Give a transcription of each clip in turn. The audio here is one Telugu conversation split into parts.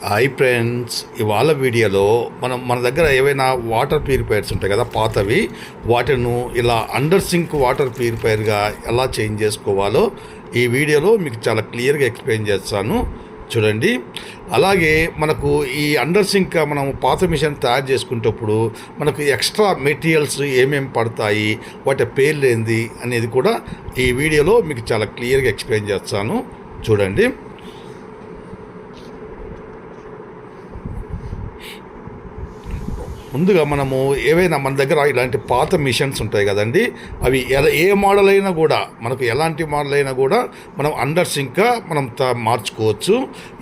హాయ్ ఫ్రెండ్స్, ఇవాళ వీడియోలో మన దగ్గర ఏవైనా వాటర్ ప్యూరిఫైయర్స్ ఉంటాయి కదా పాతవి, వాటిను ఇలా అండర్ సింక్ వాటర్ ప్యూరిఫైయర్గా ఎలా చేంజ్ చేసుకోవాలో ఈ వీడియోలో మీకు చాలా క్లియర్గా ఎక్స్ప్లెయిన్ చేస్తాను. చూడండి. అలాగే మనకు ఈ అండర్ సింక్ మనం పాత మిషన్ తయారు చేసుకునేటప్పుడు మనకు ఎక్స్ట్రా మెటీరియల్స్ ఏమేమి పడతాయి, వాటి పేర్లు ఏంది అనేది కూడా ఈ వీడియోలో మీకు చాలా క్లియర్గా ఎక్స్ప్లెయిన్ చేస్తాను. చూడండి. ముందుగా మనము ఏవైనా మన దగ్గర ఇలాంటి పాత మిషన్స్ ఉంటాయి కదండి, అవి ఏ మోడల్ అయినా కూడా మనకు ఎలాంటి మోడల్ అయినా కూడా మనం అండర్ సింక్గా మనం మార్చుకోవచ్చు.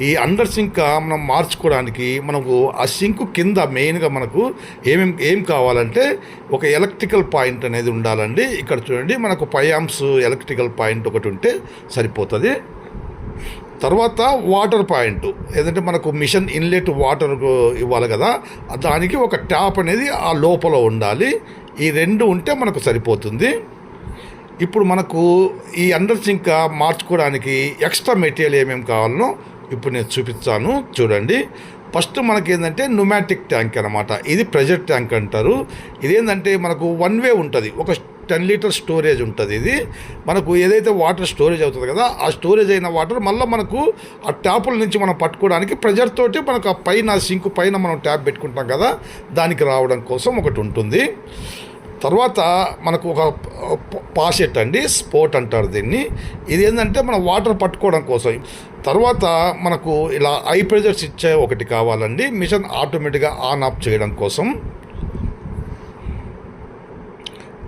ఈ అండర్ సింక్ మనం మార్చుకోవడానికి మనకు ఆ సింక్ కింద మెయిన్గా మనకు ఏం కావాలంటే ఒక ఎలక్ట్రికల్ పాయింట్ అనేది ఉండాలండి. ఇక్కడ చూడండి, మనకు 5 amps ఎలక్ట్రికల్ పాయింట్ ఒకటి ఉంటే సరిపోతుంది. తర్వాత వాటర్ పాయింట్, ఏదంటే మనకు మిషన్ ఇన్లెట్ వాటర్ ఇవ్వాలి కదా, దానికి ఒక ట్యాప్ అనేది ఆ లోపల ఉండాలి. ఈ 2 ఉంటే మనకు సరిపోతుంది. ఇప్పుడు మనకు ఈ అండర్ సింక్ మార్చుకోవడానికి ఎక్స్ట్రా మెటీరియల్ ఏమేమి కావాలనో ఇప్పుడు నేను చూపిస్తాను. చూడండి. ఫస్ట్ మనకి ఏంటంటే న్యూమాటిక్ ట్యాంక్ అనమాట. ఇది ప్రెషర్ ట్యాంక్ అంటారు. ఇదేంటంటే మనకు 1 way ఉంటుంది. ఒక 10 లీటర్ స్టోరేజ్ ఉంటుంది. ఇది మనకు ఏదైతే వాటర్ స్టోరేజ్ అవుతుంది కదా, ఆ స్టోరేజ్ అయిన వాటర్ మళ్ళీ మనకు ఆ ట్యాపుల నుంచి మనం పట్టుకోవడానికి ప్రెషర్ తోటి మనకు ఆ పైన సింక్ పైన మనం ట్యాప్ పెట్టుకుంటాం కదా, దానికి రావడం కోసం ఒకటి ఉంటుంది. తర్వాత మనకు ఒక పాషెట్ అండి, స్పోర్ట్ అంటారు దీన్ని. ఇది ఏంటంటే మనం వాటర్ పట్టుకోవడం కోసం. తర్వాత మనకు ఇలా హై ప్రెషర్ స్విచ్ ఒకటి కావాలండి, మిషన్ ఆటోమేటిక్గా ఆన్ ఆఫ్ చేయడం కోసం.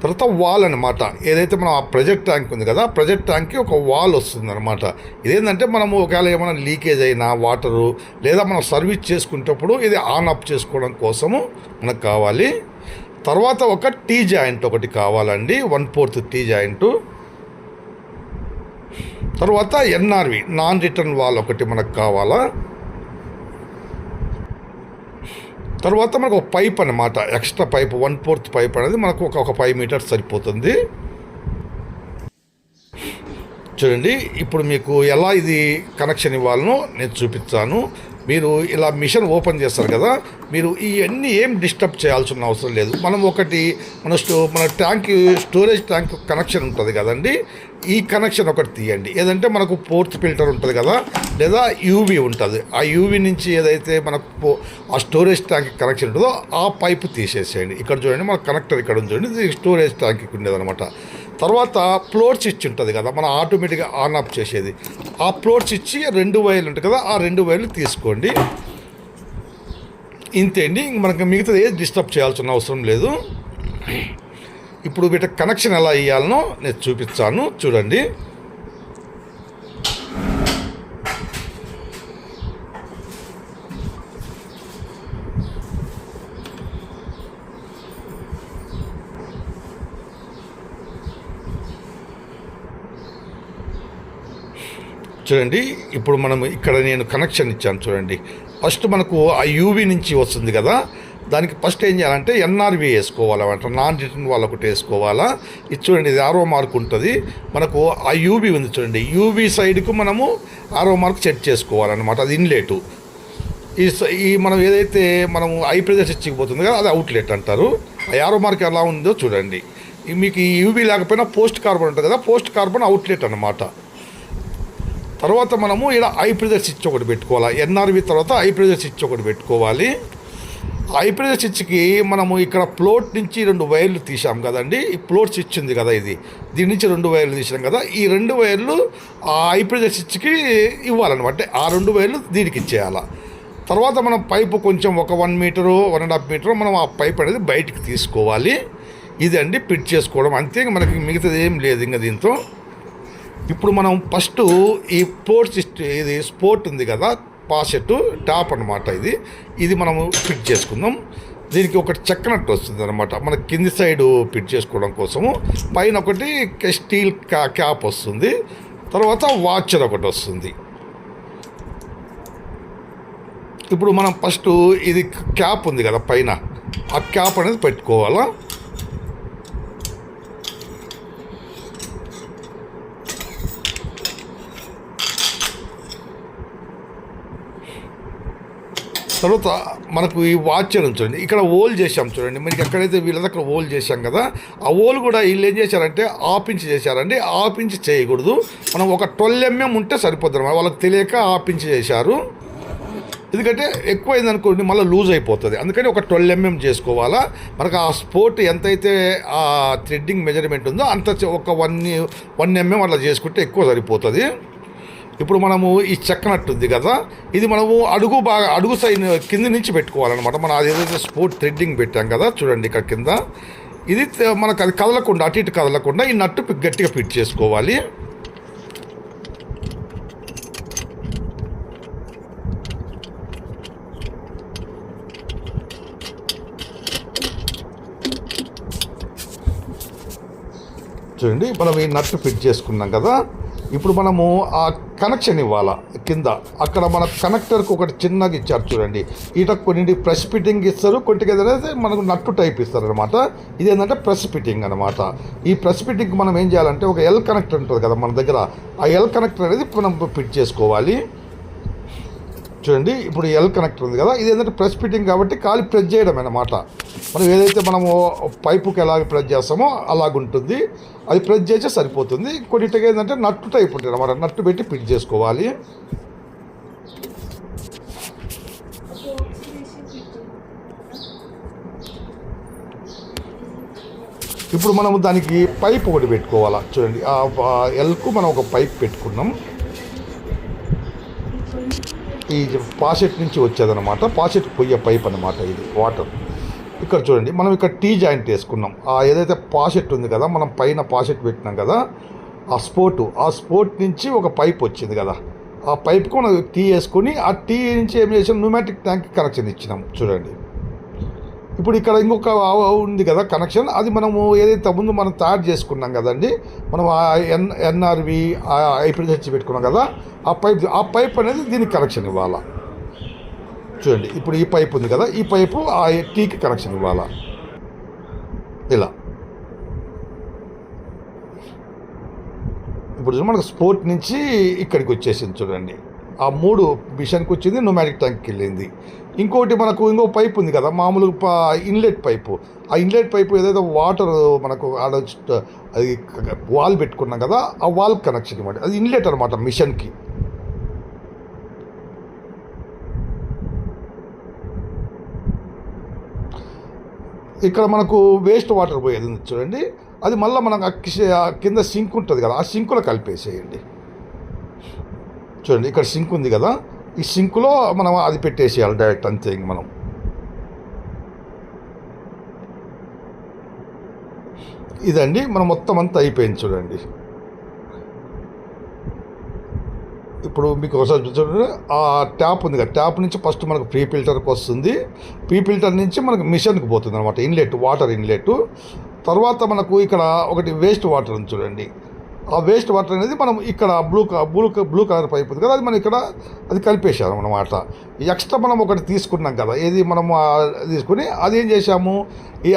తర్వాత వాల్ అనమాట, ఏదైతే మనం ఆ ప్రెషర్ ట్యాంక్ ఉంది కదా, ప్రెషర్ ట్యాంక్కి ఒక వాల్ వస్తుంది అనమాట. ఇదేంటంటే మనము ఒకవేళ ఏమైనా లీకేజ్ అయినా వాటరు, లేదా మనం సర్వీస్ చేసుకునేటప్పుడు ఇది ఆన్ ఆఫ్ చేసుకోవడం కోసము మనకు కావాలి. తర్వాత ఒక టీ జాయింట్ ఒకటి కావాలండి, 1/4 టీ జాయింటు. తర్వాత ఎన్ఆర్వి నాన్ రిటర్న్ వాల్ ఒకటి మనకు కావాలా. తర్వాత మనకు ఒక పైప్ అనమాట, ఎక్స్ట్రా పైప్ 1/4 పైప్ అనేది మనకు ఒక 5 meters సరిపోతుంది. చూడండి. ఇప్పుడు మీకు ఎలా ఇది కనెక్షన్ ఇవ్వాలనో నేను చూపిస్తాను. మీరు ఇలా మిషన్ ఓపెన్ చేస్తారు కదా, మీరు ఇవన్నీ ఏం డిస్టర్బ్ చేయాల్సిన అవసరం లేదు. మనం ఒకటి మన ట్యాంక్ స్టోరేజ్ ట్యాంక్ కనెక్షన్ ఉంటుంది కదండి, ఈ కనెక్షన్ ఒకటి తీయండి. ఏదంటే మనకు పోర్ట్ ఫిల్టర్ ఉంటుంది కదా, లేదా యూవీ ఉంటుంది. ఆ యూవీ నుంచి ఏదైతే మనకు ఆ స్టోరేజ్ ట్యాంక్ కనెక్షన్ ఉంటుందో ఆ పైపు తీసేసేయండి. ఇక్కడ చూడండి, మన కనెక్టర్ ఇక్కడ ఉంది చూడండి, ఇది స్టోరేజ్ ట్యాంక్కి ఉండేదన్నమాట. తర్వాత ఫ్లోర్ స్విచ్ ఉంటుంది కదా, మనం ఆటోమేటిక్గా ఆన్ ఆఫ్ చేసేది. ఆ ఫ్లోర్ స్విచ్ 2 వైర్లు ఉంటుంది కదా, ఆ 2 వైర్లు తీసుకోండి. ఇంతే అండి, మనకి మిగతాది ఏది డిస్టర్బ్ చేయాల్సిన అవసరం లేదు. ఇప్పుడు వీటి కనెక్షన్ ఎలా ఇవ్వాలనో నేను చూపిస్తాను. చూడండి. చూడండి. ఇప్పుడు మనం ఇక్కడ నేను కనెక్షన్ ఇచ్చాను చూడండి. ఫస్ట్ మనకు ఆ యూవీ నుంచి వస్తుంది కదా, దానికి ఫస్ట్ ఏం చేయాలంటే ఎన్ఆర్వి వేసుకోవాలన్నమాట, నాన్ రిటర్న్ వాల్ ఒకటి వేసుకోవాలా. ఇది చూడండి, ఇది ఆరో మార్క్ ఉంటుంది. మనకు ఆ యూవీ ఉంది చూడండి, యూవీ సైడ్కు మనము ఆరో మార్క్ సెట్ చేసుకోవాలన్నమాట. అది ఇన్లెట్. ఈ మనం ఏదైతే మనము హై ప్రెషర్ స్విచ్కి పోతుంది కదా, అది అవుట్లెట్ అంటారు. ఆ ఆరో మార్క్ ఎలా ఉందో చూడండి. మీకు ఈ యూవీ లేకపోయినా పోస్ట్ కార్బన్ ఉంటుంది కదా, పోస్ట్ కార్బన్ అవుట్లెట్ అన్నమాట. తర్వాత మనము ఇలా హై ప్రెషర్ స్విచ్ ఒకటి పెట్టుకోవాలి. ఎన్ఆర్వి తర్వాత హై ప్రెషర్ స్విచ్ ఒకటి పెట్టుకోవాలి. హై ప్రెషర్ స్విచ్కి మనము ఇక్కడ ప్లోట్ నుంచి 2 వైర్లు తీసాం కదండి, ఈ ప్లోట్ స్విచ్ ఉంది కదా, దీని నుంచి 2 వైర్లు తీసాం కదా, ఈ 2 వైర్లు ఆ హై ప్రెషర్ స్విచ్కి ఇవ్వాలన్నమాట. ఆ 2 వైర్లు దీనికి ఇచ్చేయాలి. తర్వాత మనం పైపు కొంచెం ఒక 1 meter 1.5 meter మనం ఆ పైప్ అనేది బయటికి తీసుకోవాలి. ఇదండి ఫిట్ చేసుకోవడం, అంతే. మనకి మిగతాది ఏం లేదు ఇంకా దీంతో. ఇప్పుడు మనం ఫస్ట్ ఈ ఇది స్పోర్ట్ ఉంది కదా, పాషెట్ టాప్ అనమాట, ఇది మనము ఫిట్ చేసుకుందాం. దీనికి ఒకటి చెక్కనట్టు వస్తుంది అనమాట, మన కింది సైడు ఫిట్ చేసుకోవడం కోసము. పైన ఒకటి స్టీల్ క్యాప్ వస్తుంది. తర్వాత వాచర్ ఒకటి వస్తుంది. ఇప్పుడు మనం ఫస్ట్ ఇది క్యాప్ ఉంది కదా పైన, ఆ క్యాప్ అనేది పెట్టుకోవాలా. తర్వాత మనకు ఈ వాచ్ అని చూడండి, ఇక్కడ హోల్ చేసాం చూడండి. మనకి ఎక్కడైతే వీళ్ళ దగ్గర హోల్ చేసాం కదా, ఆ హోల్ కూడా వీళ్ళు ఏం చేశారంటే హాఫ్ ఇంచ్ చేశారండి. హాఫ్ ఇంచ్ చేయకూడదు, మనం ఒక 12 mm ఉంటే సరిపోద్ది అన్నమాట. వాళ్ళకి తెలియక హాఫ్ ఇంచ్ చేశారు. ఎందుకంటే ఎక్కువైంది అనుకోండి మళ్ళీ లూజ్ అయిపోతుంది. అందుకని ఒక 12 mm చేసుకోవాలా. మనకు ఆ స్పోర్ట్ ఎంతైతే ఆ థ్రెడ్డింగ్ మెజర్మెంట్ ఉందో అంత ఒక 1 mm అట్లా చేసుకుంటే ఎక్కువ సరిపోతుంది. ఇప్పుడు మనము ఈ చెక్కనట్టు ఉంది కదా, ఇది మనము అడుగు సైడ్ కింద నుంచి పెట్టుకోవాలన్నమాట. మనం అది ఏదైతే స్పోర్ట్ థ్రెడ్డింగ్ పెట్టాం కదా చూడండి ఇక్కడ కింద, ఇది మనకు అది కదలకుండా అటు ఇటు కదలకుండా ఈ నట్టు గట్టిగా ఫిట్ చేసుకోవాలి. చూడండి మనం ఈ నట్టు ఫిట్ చేసుకున్నాం కదా, ఇప్పుడు మనము ఆ కనెక్షన్ ఇవ్వాలా. కింద అక్కడ మన కనెక్టర్కి ఒకటి చిన్నగా ఇచ్చారు చూడండి. ఇట కొన్ని ప్రెస్ ఫిట్టింగ్ ఇస్తారు, కొద్దిగా ఏదైతే మనకు నట్టు టైప్ ఇస్తారు అనమాట. ఇదేంటంటే ప్రెస్ ఫిట్టింగ్ అనమాట. ఈ ప్రెస్ ఫిట్టింగ్కి మనం ఏం చేయాలంటే ఒక ఎల్ కనెక్టర్ ఉంటుంది కదా మన దగ్గర, ఆ ఎల్ కనెక్టర్ అనేది మనం ఫిట్ చేసుకోవాలి. చూడండి ఇప్పుడు ఎల్ కనెక్టర్ ఉంది కదా, ఇది ఏంటంటే ప్రెస్ ఫిట్టింగ్ కాబట్టి కాలి ప్రెస్ చేయడం అన్నమాట. మనం ఏదైతే మనము పైపుకి ఎలాగ ప్రెస్ చేస్తామో అలాగుంటుంది, అది ప్రెస్ చేస్తే సరిపోతుంది. కొన్నిటికి ఏంటంటే నట్టు టైప్ ఉంటుంది అన్నమాట, నట్టు పెట్టి ఫిట్ చేసుకోవాలి. ఇప్పుడు మనము దానికి పైప్ ఒకటి పెట్టుకోవాలా. చూడండి ఆ ఎల్కు మనం ఒక పైప్ పెట్టుకున్నాం. ఈ పాసెట్ నుంచి వచ్చేదన్నమాట, పాసెట్ పొయ్యే పైప్ అనమాట ఇది వాటర్. ఇక్కడ చూడండి మనం ఇక్కడ టీ జాయింట్ వేసుకున్నాం. ఆ ఏదైతే పాసెట్ ఉంది కదా, మనం పైన పాసెట్ పెట్టినాం కదా, ఆ స్పోర్ట్ నుంచి ఒక పైప్ వచ్చింది కదా, ఆ పైప్కి మనం టీ వేసుకొని ఆ టీ నుంచి ఏం చేసాం, న్యూమాటిక్ ట్యాంక్ కనెక్షన్ ఇచ్చినాం. చూడండి ఇప్పుడు ఇక్కడ ఇంకొక ఉంది కదా కనెక్షన్, అది మనము ఏదైతే ముందు మనం తయారు చేసుకున్నాం కదండి, మనం ఎన్ఆర్వి ఐపీహెచ్ పెట్టుకున్నాం కదా, ఆ పైప్ అనేది దీనికి కనెక్షన్ ఇవ్వాలా. చూడండి ఇప్పుడు ఈ పైప్ ఉంది కదా, ఈ పైపు ఆ టీకి కనెక్షన్ ఇవ్వాలా. ఇలా ఇప్పుడు మనకు స్పోర్ట్ నుంచి ఇక్కడికి వచ్చేసింది చూడండి. ఆ 3 మిషన్కి వచ్చింది, న్యూమాటిక్ ట్యాంక్కి వెళ్ళింది. ఇంకోటి మనకు ఇంకో పైప్ ఉంది కదా మామూలు ఇన్లెట్ పైపు, ఆ ఇన్లెట్ పైపు ఏదైతే వాటర్ మనకు ఆడ అది వాల్ పెట్టుకున్నాం కదా, ఆ వాల్ కనెక్షన్ ఇవ్వండి. అది ఇన్లెట్ అనమాట మిషన్కి. ఇక్కడ మనకు వేస్ట్ వాటర్ పోయేది ఉంది చూడండి, అది మళ్ళీ మనకు కింద సింక్ ఉంటుంది కదా, ఆ సింకులో కలిపేసేయండి. చూడండి ఇక్కడ సింక్ ఉంది కదా, ఈ సింకులో మనం అది పెట్టేసేయాలి డైరెక్ట్, అంతే. ఇంక మనం ఇదండి మనం మొత్తం అంతా అయిపోయింది చూడండి. ఇప్పుడు మీకు ఒకసారి చూడండి, ఆ ట్యాప్ ఉంది కదా, ట్యాప్ నుంచి ఫస్ట్ మనకు ప్రీ ఫిల్టర్కి వస్తుంది, ప్రీ ఫిల్టర్ నుంచి మనకు మిషన్కి పోతుంది అనమాట, ఇన్లెట్ వాటర్ ఇన్లెట్. తర్వాత మనకు ఇక్కడ ఒకటి వేస్ట్ వాటర్ ఉంది చూడండి, ఆ వేస్ట్ వాటర్ అనేది మనం ఇక్కడ బ్లూ కలర్ పైప్ ఉంది కదా, అది మనం ఇక్కడ అది కలిపేసాము అన్నమాట. ఎక్స్ట్రా మనం ఒకటి తీసుకున్నాం కదా, ఏది మనము తీసుకుని అది ఏం చేసాము, ఈ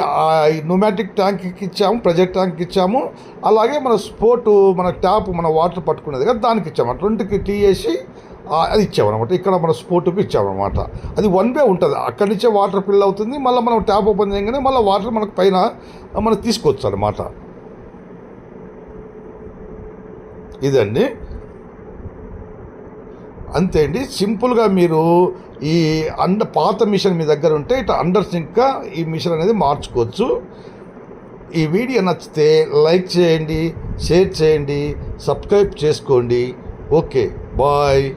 న్యూమాటిక్ ట్యాంక్కి ఇచ్చాము, ప్రెజర్ ట్యాంక్కి ఇచ్చాము, అలాగే మన స్పోర్టు మన ట్యాప్ మన వాటర్ పట్టుకునేది కదా దానికి ఇచ్చాము. 20కి టీ వేసి అది ఇచ్చామన్నమాట. ఇక్కడ మన స్పోర్ట్కి ఇచ్చామన్నమాట. అది 1 way ఉంటుంది, అక్కడి నుంచే వాటర్ ఫిల్ అవుతుంది, మళ్ళీ మనం ట్యాప్ ఓపెన్ చేయగానే మళ్ళీ వాటర్ మనకు పైన మనం తీసుకోవచ్చు అన్నమాట. ఇదండి అంతే అండి, సింపుల్గా మీరు ఈ పాత మిషన్ మీ దగ్గర ఉంటే ఇట్లా అండర్ సింక్గా ఈ మిషన్ అనేది మార్చుకోవచ్చు. ఈ వీడియో నచ్చితే లైక్ చేయండి, షేర్ చేయండి, సబ్స్క్రైబ్ చేసుకోండి. Okay bye.